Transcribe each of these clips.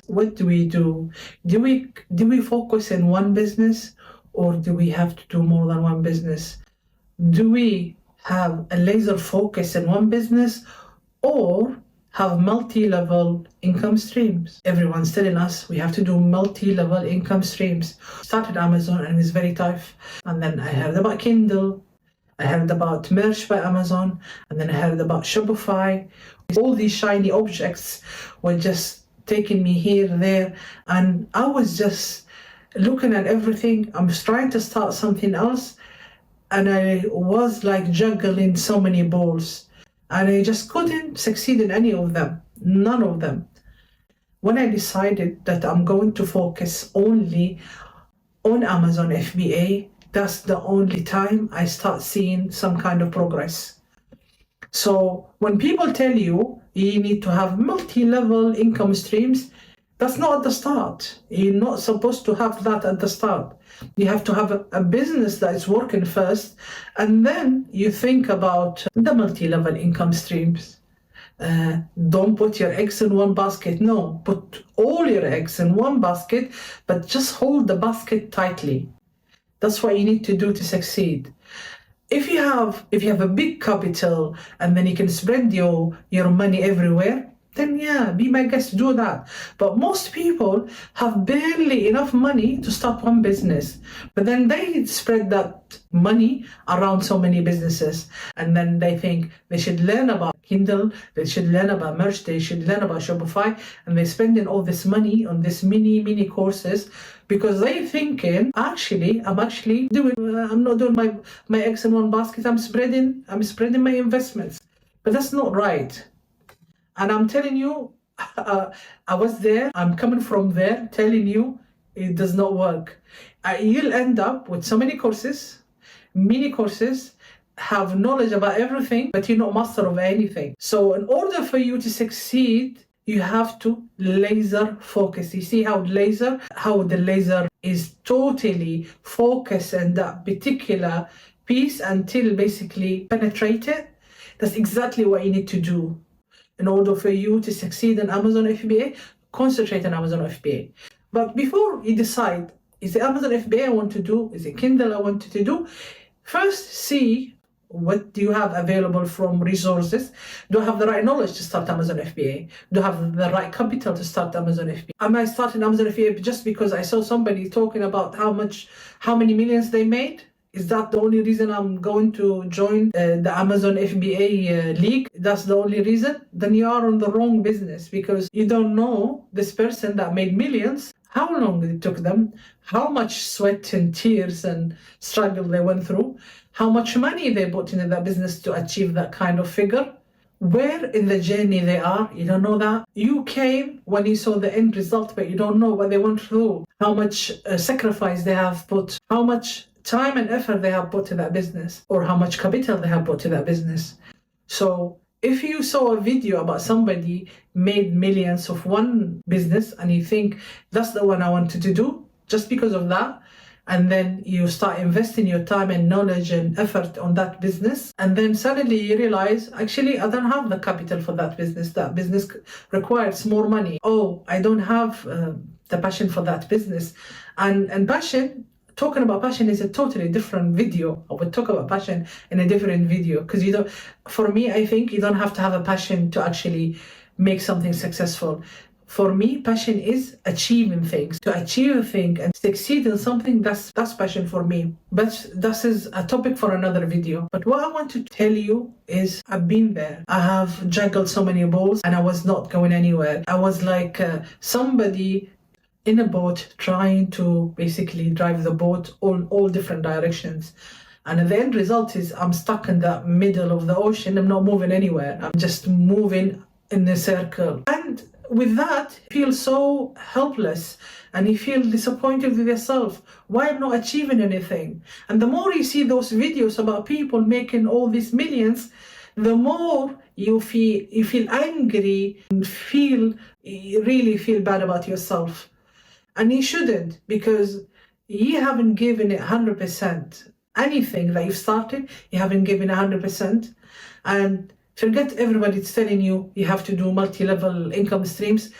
what do we do? Do we focus in one business, or do we have to do more than one business? Do we have a laser focus in one business, or have multi-level income streams? Everyone's telling us we have to do multi-level income streams. Started Amazon and it's very tough. And then I heard about Kindle. I heard about Merch by Amazon. And then I heard about Shopify. All these shiny objects were just taking me here, there. And I was just looking at everything. I'm trying to start something else. And I was like juggling so many balls. And I just couldn't succeed in any of them. None of them. When I decided that I'm going to focus only on Amazon FBA, that's the only time I start seeing some kind of progress. So when people tell you you need to have multi-level income streams, that's not at the start. You're not supposed to have that at the start. You have to have a business that is working first, and then you think about the multi-level income streams. Don't put your eggs in one basket. No, put all your eggs in one basket, but just hold the basket tightly. That's what you need to do to succeed. If you have a big capital and then you can spread your money everywhere, then yeah, be my guest, do that. But most people have barely enough money to start one business. But then they spread that money around so many businesses. And then they think they should learn about Kindle, they should learn about Merch, they should learn about Shopify. And they're spending all this money on this mini courses because they're thinking, I'm not doing my eggs in one basket. I'm spreading my investments. But that's not right. And I'm telling you, I was there, I'm coming from there, telling you it does not work. You'll end up with so many courses, mini courses, have knowledge about everything, but you're not master of anything. So in order for you to succeed, you have to laser focus. You see how the laser is totally focused on that particular piece until basically penetrate it? That's exactly what you need to do. In order for you to succeed in Amazon FBA, concentrate on Amazon FBA. But before you decide, is it Amazon FBA I want to do? Is it Kindle I want to do? First, see what do you have available from resources. Do I have the right knowledge to start Amazon FBA? Do I have the right capital to start Amazon FBA? Am I starting Amazon FBA just because I saw somebody talking about how many millions they made? Is that the only reason I'm going to join the Amazon FBA league? That's the only reason? Then you are on the wrong business, because you don't know this person that made millions, how long it took them, how much sweat and tears and struggle they went through, how much money they put into that business to achieve that kind of figure. Where in the journey they are, you don't know that. You came when you saw the end result, but you don't know what they went through, how much sacrifice they have put, how much time and effort they have put to that business, or how much capital they have put to that business. So if you saw a video about somebody made millions of one business and you think that's the one I wanted to do just because of that, and then you start investing your time and knowledge and effort on that business, and then suddenly you realize, actually, I don't have the capital for that business. That business requires more money. Oh, I don't have the passion for that business. And passion, talking about passion is a totally different video. I would talk about passion in a different video, because for me, I think you don't have to have a passion to actually make something successful. For me, passion is achieving things. To achieve a thing and succeed in something, that's passion for me. But this is a topic for another video. But what I want to tell you is I've been there. I have juggled so many balls and I was not going anywhere. I was like somebody in a boat trying to basically drive the boat all different directions. And the end result is I'm stuck in the middle of the ocean. I'm not moving anywhere. I'm just moving in a circle. And with that, you feel so helpless and you feel disappointed with yourself. Why I'm not achieving anything? And the more you see those videos about people making all these millions, the more you feel angry and you really feel bad about yourself. And you shouldn't, because you haven't given it 100%. Anything that you've started, you haven't given 100%. And forget everybody's telling you have to do multi-level income streams.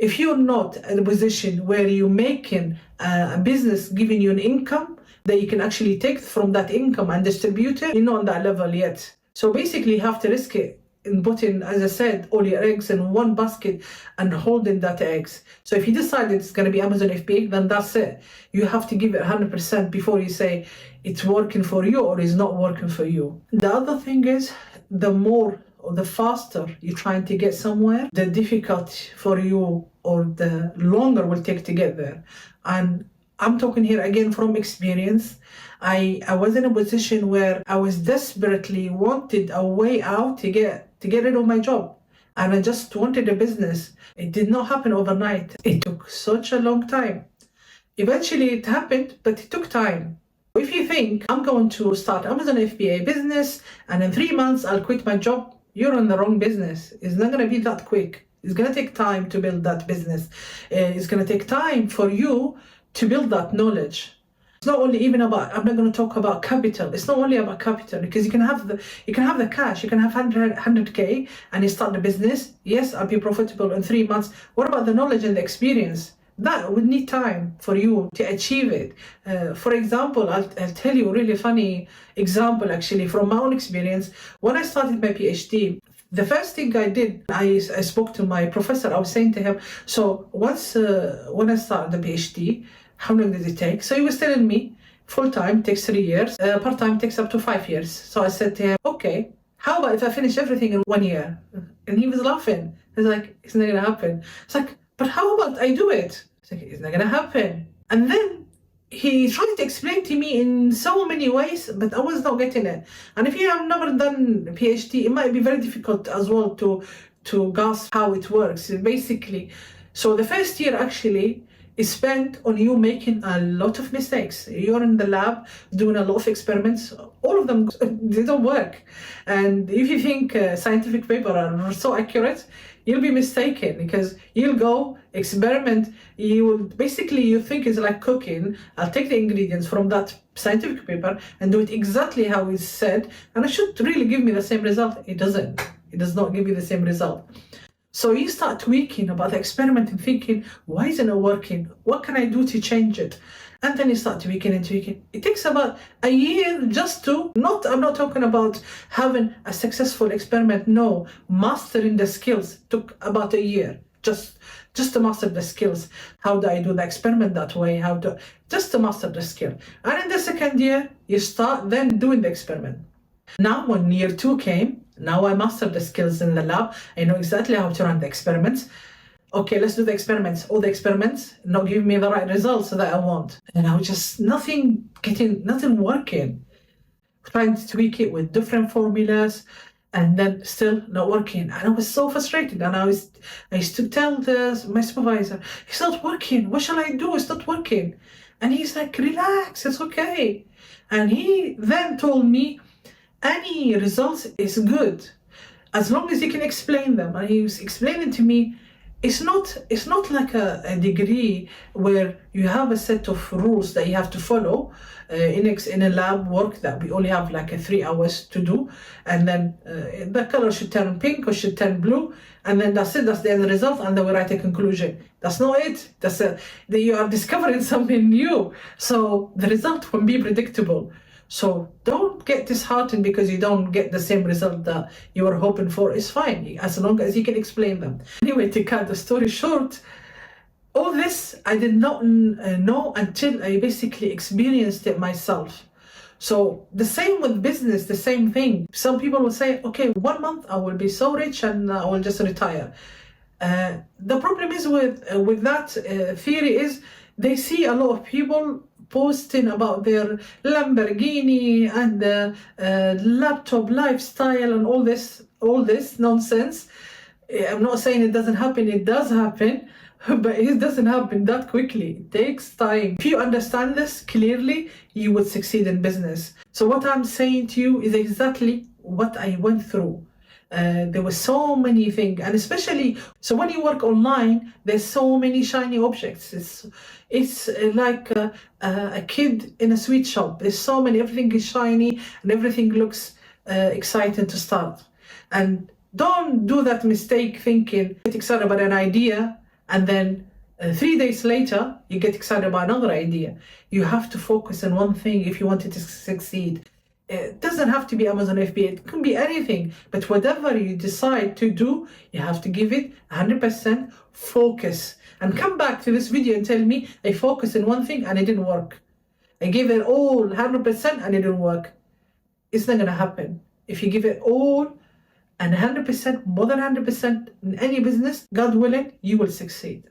If you're not in a position where you're making a business giving you an income that you can actually take from that income and distribute it, you're not on that level yet. So basically, you have to risk it in putting, as I said, all your eggs in one basket and holding that eggs. So if you decide it's going to be Amazon FBA, then that's it. You have to give it 100% before you say it's working for you or it's not working for you. The other thing is, the more or the faster you're trying to get somewhere, the difficult for you or the longer will take to get there. And I'm talking here again from experience. I was in a position where I was desperately wanted a way out to get rid of my job. And I just wanted a business. It did not happen overnight. It took such a long time. Eventually it happened, but it took time. If you think I'm going to start Amazon FBA business and in 3 months I'll quit my job, you're in the wrong business. It's not going to be that quick. It's going to take time to build that business. It's going to take time for you to build that knowledge. It's not only even about, I'm not going to talk about capital. It's not only about capital, because you can have the cash, you can have 100K and you start the business. Yes, I'll be profitable in 3 months. What about the knowledge and the experience? That would need time for you to achieve it. For example, I'll tell you a really funny example actually from my own experience. When I started my PhD, the first thing I did, I spoke to my professor. I was saying to him, so once when I started the PhD, how long did it take? So he was telling me full-time takes 3 years, part-time takes up to 5 years. So I said to him, okay, how about if I finish everything in 1 year? And he was laughing. He's like, it's not gonna happen. It's like, but how about I do it? It's like, it's not gonna happen. And then he tried to explain to me in so many ways, but I was not getting it. And if you have never done a PhD, it might be very difficult as well to grasp how it works. Basically, so the first year actually is spent on you making a lot of mistakes. You're in the lab doing a lot of experiments. All of them, they don't work. And if you think scientific papers are so accurate, you'll be mistaken, because you'll go experiment. You think it's like cooking. I'll take the ingredients from that scientific paper and do it exactly how it's said, and it should really give me the same result. It doesn't. It does not give you the same result. So you start tweaking about the experiment and thinking, why isn't it working? What can I do to change it? And then you start tweaking and tweaking. It takes about a year just to, I'm not talking about having a successful experiment, no, mastering the skills took about a year, just to master the skills. How do I do the experiment that way? Just to master the skill. And in the second year, you start then doing the experiment. Now when year 2 came, now I mastered the skills in the lab. I know exactly how to run the experiments. Okay, let's do the experiments. All the experiments not giving me the right results that I want. And I was just nothing working. Trying to tweak it with different formulas and then still not working. And I was so frustrated. And I used to tell my supervisor, it's not working. What shall I do? It's not working. And he's like, relax, it's okay. And he then told me, any results is good as long as you can explain them. And he was explaining to me, it's not like a degree where you have a set of rules that you have to follow in a lab work that we only have like 3 hours to do, and then the color should turn pink or should turn blue, and then that's it, that's the end result, and then we write a conclusion. That's not it. You are discovering something new, so the result won't be predictable. So don't get disheartened because you don't get the same result that you were hoping for. It's fine, as long as you can explain them. Anyway, to cut the story short, all this I did not know until I basically experienced it myself. So the same with business, the same thing. Some people will say, okay, 1 month I will be so rich and I will just retire. The problem is with that theory is they see a lot of people posting about their Lamborghini and the laptop lifestyle and all this nonsense. I'm not saying it doesn't happen, it does happen, but it doesn't happen that quickly. It takes time. If you understand this clearly, you would succeed in business. So what I'm saying to you is exactly what I went through. There were so many things, and especially, so when you work online, there's so many shiny objects. It's like a kid in a sweet shop. There's so many, everything is shiny and everything looks exciting to start. And don't do that mistake thinking, get excited about an idea and then 3 days later, you get excited about another idea. You have to focus on one thing if you want it to succeed. It doesn't have to be Amazon FBA, it can be anything. But whatever you decide to do, you have to give it 100% focus. And come back to this video and tell me, I focused on one thing and it didn't work. I gave it all 100% and it didn't work. It's not going to happen. If you give it all and 100%, more than 100% in any business, God willing, you will succeed.